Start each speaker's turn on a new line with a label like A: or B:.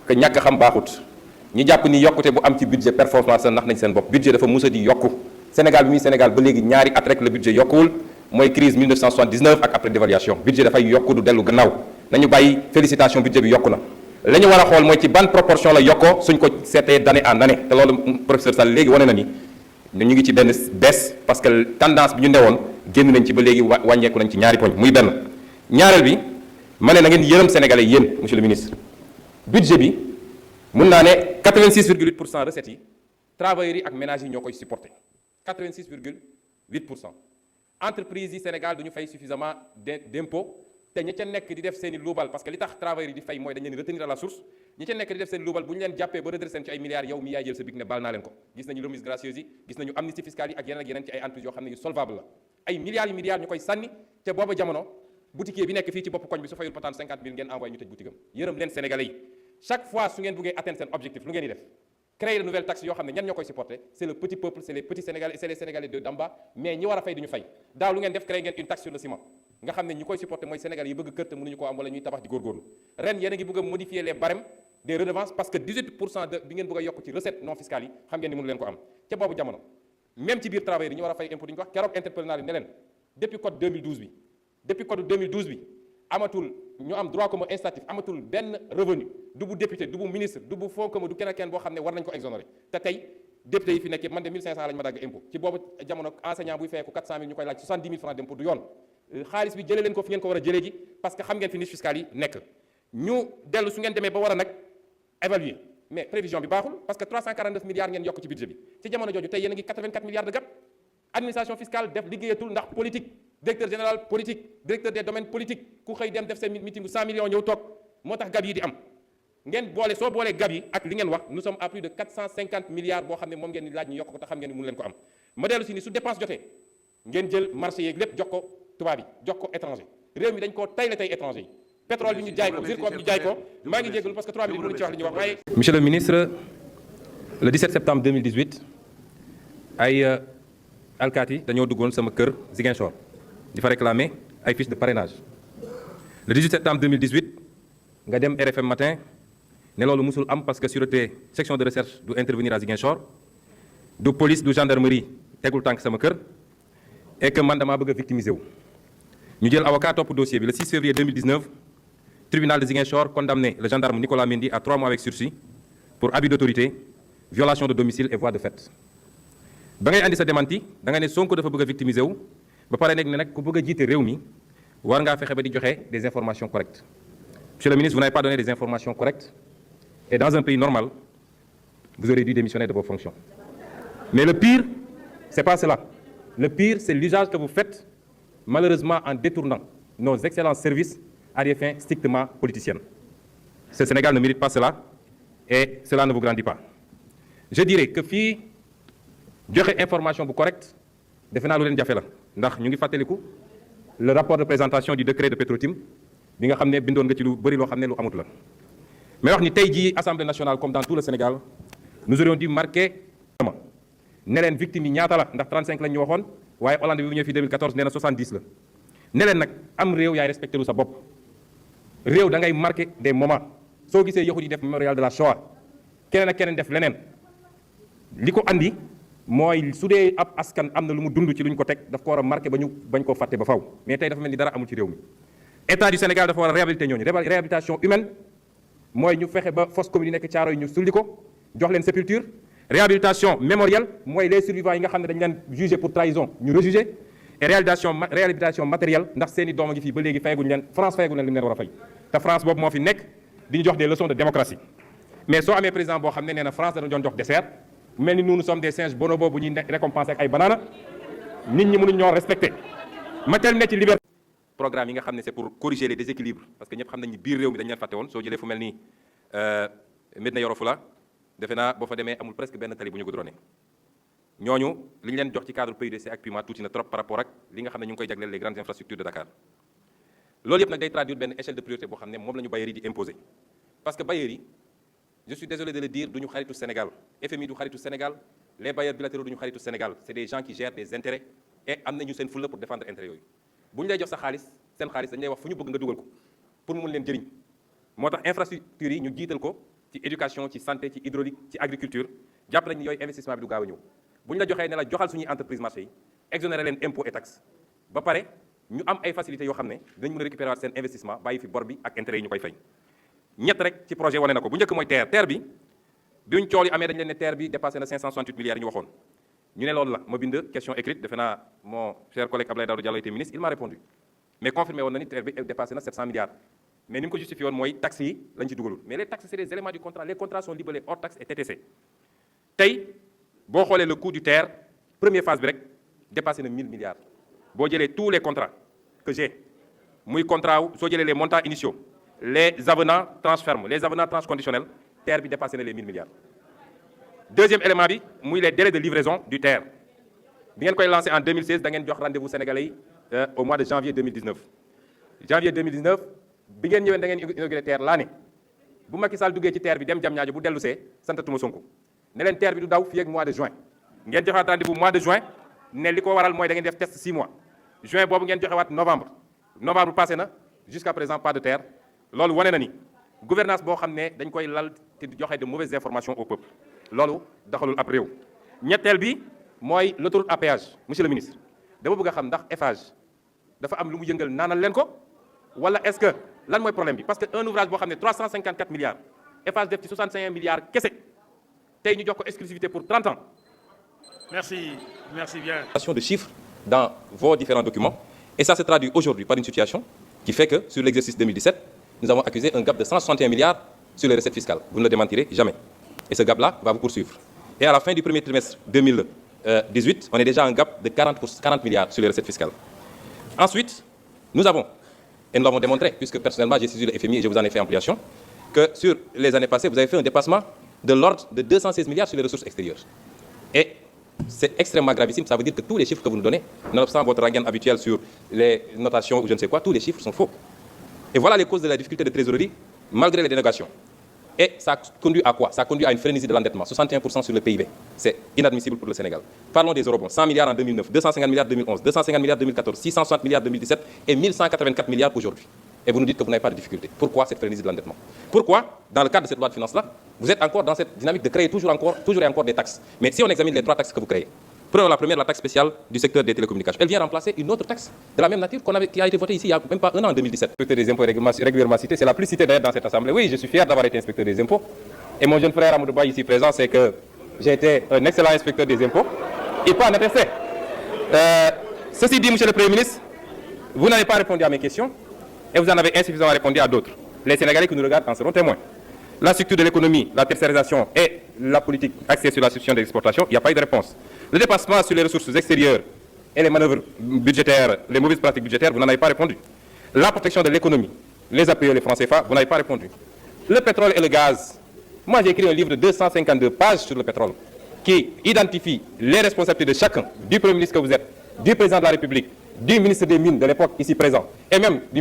A: que ñàkk xam baaxut ñi jàpp ni yokkute bu am ci budget performance la nax nañ seen bopp. budget dafa musa di yokku Sénégal bi muy Sénégal ba léegi ñaari at rek la budget yokkuwul mooy crise 1979 ak après dévaluation budget dafay yokku du dellu gannaaw nañu bàyyi félicitation budget bi yokku na. la ñu war a xool mooy ci ban proportion la yokkoo suñ ko seetee d'année en année te loolu professeur Sall léegi wane na ni ñu ngi ci benn baisse parce que tendance bi ñu newoon génn nañ ci ba léegi wàññeeku nañ ci ñaari poñ muy benn. ñaareel bi ma ne na ngeen yërëm sénégalais yéen monsieur le ministre budget bi mun naa ne 86,8% recettes yi travailleurs yi ak ménages yi ñoo koy supporté 86,8%. entreprises yi Sénégal duñu fay suffisamment d'impôts te ñi ca nekk di def seen i luubal parce que li tax travailleurs yi di fay mooy dañ leen retenir à la source ñi ca nekk di def seen luubal bu ñu leen jàppee ba redressé ci ay milliards yow mi yaay jël sa big ne baal naa leen ko. gis nañu remise gracieuse yi gis nañu amnistie fiscale yi ak yeneen ci ay entreprises yoo xam ne yu solvable la ay milliards ñu koy sànni te booba jamono boutiquier bi nekk fii ci bopp koñ bi su fayul pataan 50 000 ngeen envoyé ñu tëj boutique am. yërëm leen sénégalais yi chaque fois su ngeen bëggee atteindre seen objectif lu ngeen di def créer de nouvelles taxes yoo xam ne ñan ñoo koy supporter c'est le petit peuple c'est les petits sénégalais et c'est les sénégalais d'en bas mais ñi war a fay duñu fay daaw lu ngeen def créer ngeen une taxe sur le ciment nga xam ne ñi koy supporter mooy sénégalais yi bëgg kër te mënuñu ko am wala ñuy tabax di góorgóorlu ren yéen a ngi bëgg a modifier les barèmes des redevances parce que 18% de bi ngeen bëgg a yokk ci recette non fiscales yi xam ngeen ni mënu leen ko am ca boobu jamono même ci biir travailleurs yi ñu war a fay impôt duñu ko wax keroog interpellé naa leen ne leen depuis code 2012 bi depuis code 2012 bi amatul ñu am droit commun incitatif amatul benn revenu du bu député du bu ministre du bu fonds commun du kenn kenn boo xam ne war nañ ko exonérer te tey député yi fi nekk man de 1500 lañu ma dagg impôt ci boobu jamono enseignant buy fayeeku 400 000 ñu koy laaj 70 000 francs d'impôt du yoon xaalis bi jëlee leen ko fi ngeen ko war a jëlee ji parce que xam ngeen fi niche fiscale yi nekk ñu dellu su ngeen demee ba war a nag évaluer mais prévision bi baaxul parce que 349 milliards ngeen yokk ci budget bi ci jamono jooju tey yéen a ngi 84 milliards de gap administration fiscale def liggéeyatul ndax politique directeur général politique directeur des domaines politiques ku xëy dem def seen meeting bu 100 millions ñëw toog moo tax gab yi di am ngeen boole soo boolee gab yi ak li ngeen wax nous sommes à plus de 450 milliards boo xam ne moom ngeen di laaj ñu yokk ko te xam ngeen ni mënu leen ko am ma dellu si ni su dépense jotee ngeen jël marché yeeg lépp jox ko tubaab yi jox ko étranger réew mi dañ koo tayle tey étranger yi pétrole bi ñu jaay ko zircon bi ñu jaay ko maa ngi jégalu parce que 3 minutes mënuñu ci wax li ñuy wax waaye. Monsieur le ministre le 17 septembre 2018 ay alkaati dañoo duggoon sama kër Ziguinchor di fa réclamer ay fiches de parrainage le 18 septembre 2018 nga dem RFM matin ne loolu musul am parce que sûreté section de recherche du intervenir à Ziguinchor du police du gendarmerie tegul tànk sama kër et que man damaa bëgg a victimiser wu. ñu jël avocat topp dossier bi le 6 février 2019 tribunal de Ziguinchor condamné le gendarme Nicolas Mendy à 3 mois avec sursis pour abus d'autorité violation de domicile et voie de fait. ba ngay andi sa démenti da nga ne Sonko dafa bëgg a victimiser wu ba pare nekk ne nag ku bëgg a jiite réew mi war ngaa fexe ba di joxe des informations correctes. Monsieur le ministre, vous n'avez pas donné des informations correctes et dans un pays normal vous aurez dû démissionner de vos fonctions. Mais le pire c'est pas cela. Le pire c'est l'usage que vous faites malheureusement en détournant nos excellents services à des fins strictement politiciennes. Ce Sénégal ne mérite pas cela et cela ne vous grandit pas. Je dirais que fii joxe information bu correcte defe naa lu leen jafe la ndax ñu ngi fàttaliku le rapport de présentation du décret de Petro-Tim bi nga xam ne bindoon nga ci lu bëri loo xam ne lu amut la. mais wax ni tey jii Assemblée nationale comme dans tout le Sénégal nous aurions dû marquer ne leen victimes yi ñaata la ndax 35 lañ ñu waxoon waaye Hollande bi bu ñëwee fii 2014 nee na 70 la. ne leen nag am réew yaay respecté lu sa bopp réew da ngay marqué des moments soo gisee yahud yi def mémorial de la Shoah keneen ak keneen def leneen li ko andi mooy su dee ab askan am na lu mu dund ci lu ñu ko teg daf ko war a marqué ba ñu bañ koo fàtte ba faw mais tey dafa mel ni dara amul ci réew mi. État du Sénégal dafa war a réhabiliter ñooñu réhabilitation humaine mooy ñu fexe ba fosse commune yi nekk Thiaroye ñu sulli ko jox leen sépulture. réhabilitation mémorielle mooy les survivants yi nga xam ne dañu leen jugé pour trahison ñu rejugé et réhabilitation matérielle ndax seen i doom a ngi fii ba léegi fayaguñu leen France fayaguñu leen li mu leen war a fay te France boobu moo fi nekk di ñu jox des leçons de démocratie mais soo amee président boo xam ne nee na France dana doon jox dessert mel ni nous sommes des singes bonobo bu ñuy récompenser ak ay banana nit ñi mënuñ ñoo respecté ma tel ne ci liberté programme yi nga xam ne c'est pour corriger les déséquilibres parce que ñëpp xam nañ ni biir réew mi dañu leen fàtte woon soo jëlee fu mel ni Médina Yoro Foulah defe naa boo fa demee amul presque benn tali bu ñu goudronné ñooñu li ñu leen jox ci cadre PUDC ak PUMA tuuti na trop par rapport ak li nga xam ne ñu ngi koy jagleel les grandes infrastructures de Dakar loolu yëpp nag day traduire benn échelle de priorité boo xam ne moom la ñu bailleurs yi di imposer parce que bailleurs yi je suis désolé de le dire du ñu xaritu Sénégal FMI du xaritu Sénégal les bailleurs bilatéraux du ñu xaritu Sénégal c'est des gens qui gèrent des intérêts et am nañu seen fulla pour défendre intérêts yooyu bu ñu lay jox sa xaalis seen xaalis dañu lay wax fu ñu bëgg nga dugal ko pour mu mën leen jëriñ moo tax infrastructure yi ñu jiital ko ci éducation ci santé ci hydraulique ci agriculture jàpp nañ ni yooyu investissement bi du gaaw a ñëw bu ñu la joxee ne la joxal suñuy entreprise marché yi exonéré leen impôt et taxe ba pare ñu am ay facilités yoo xam ne dinañ mën a récupérer waat seen investissement bàyyi fi bor bi ak intérêt yi ñu koy fay ñett rek ci projet wane na ko bu njëkk mooy TER bi biñ cool yi amee dañu leen ne TER bi dépassé na 568 milliards yi ñu waxoon ñu ne loolu la ma bind question écrite defe naa mon cher collègue Abdoulaye Daouda Diallo était ministre il m'a répondu mais confirmé woon na ni TER bi dépassé na 700 milliards mais ni mu ko justifié woon mooy taxes yi lañ ci dugalul mais les taxes c'est des éléments du contrat les contrats sont libellés hors taxes et TTC tey boo xoolee le coût du TER première phase bi rek dépassé na 1000 milliards boo jëlee tous les contrats que j'ai muy contrat wu soo jëlee les montants initiaux les avenants transfermes les avenants transconditionnels TER bi dépassé na les 1000 milliards deuxième élément bi muy les délais de livraison du TER bi ngeen koy lancé en 2016 da ngeen jox rendez-vous sénégalais yi au mois de janvier 2019 janvier 2019 bi ngeen ñëwee da ngeen inauguré TER laa ne bu Macky Sall duggee ci TER bi dem Diamniadio bu dellu see santatuma Sonko ne leen TER bi du daw fii ak mois de juin ngeen joxewaat rendez-vous mois de juin ne li ko waral mooy da ngeen def test 6 mois juin boobu ngeen joxewaat novembre passé na jusqu'à présent pas de TER loolu wane na ni gouvernance boo xam ne dañ koy lal te joxe de mauvaises informations au peuple loolu doxalul ab réew ñetteel bi mooy l'autoroute à péage monsieur le ministre dama bëgg a xam ndax Eiffage dafa am lu mu yëngal naanal leen ko wala est-ce que lan mooy problème bi parce que un ouvrage boo xam ne 354 milliards Eiffage def ci 65 milliards kese tey ñu jox ko exclusivité pour 30 ans.
B: Merci bien.
A: De chiffres dans vos différents documents et ça se traduit aujourd'hui par une situation qui fait que sur l'exercice 2017 nous avons accusé un gap de 161 milliards sur les recettes fiscales. Vous ne le démentirez jamais. Et ce gap-là va vous poursuivre. Et à la fin du premier trimestre 2018, on est déjà à un gap de 40 milliards sur les recettes fiscales. Ensuite, nous avons, et nous l'avons démontré, puisque personnellement j'ai saisi le FMI et je vous en ai fait ampliation, que sur les années passées, vous avez fait un dépassement de l'ordre de 216 milliards sur les ressources extérieures. Et c'est extrêmement gravissime. Ça veut dire que tous les chiffres que vous nous donnez, nonobstant votre rengaine habituelle sur les notations ou je ne sais quoi, tous les chiffres sont faux. Et voilà les causes de la difficulté de trésorerie, malgré les dénégations. Et ça conduit à quoi? Ça conduit à une frénésie de l'endettement, 61% sur le PIB. C'est inadmissible pour le Sénégal. Parlons des eurobonds. 100 milliards en 2009, 250 milliards en 2011, 250 milliards en 2014, 660 milliards en 2017 et 1184 milliards aujourd'hui. Et vous nous dites que vous n'avez pas de difficulté. Pourquoi cette frénésie de l'endettement? Pourquoi, dans le cadre de cette loi de finances-là, vous êtes encore dans cette dynamique de créer toujours et encore des taxes? Mais si on examine les 3 taxes que vous créez, prenons la première, la taxe spéciale du secteur des télécommunications. Elle vient remplacer une autre taxe de la même nature qui a été votée ici il n'y a même pas un an en 2017. Inspecteur des impôts régulièrement cité, c'est la plus citée d'ailleurs dans cette assemblée. Oui, je suis fier d'avoir été inspecteur des impôts. Et mon jeune frère Amadou Ba ici présent, c'est que j'ai été un excellent inspecteur des impôts. Il peut en attester. Ceci dit, monsieur le Premier ministre, vous n'avez pas répondu à mes questions et vous en avez insuffisamment répondu à d'autres. Les Sénégalais qui nous regardent en seront témoins. La structure de l'économie, la tertiarisation et la politique axée sur la substitution de l'exportation, il n'y a pas eu de réponse. Le dépassement sur les ressources extérieures et les manœuvres budgétaires, les mauvaises pratiques budgétaires, vous n'en avez pas répondu. La protection de l'économie, les APE, les francs CFA, vous n'avez pas répondu. Le pétrole et le gaz, moi j'ai écrit un livre de 252 pages sur le pétrole qui identifie les responsabilités de chacun, du Premier ministre que vous êtes, du Président de la République, du ministre des Mines de l'époque ici présent, et même du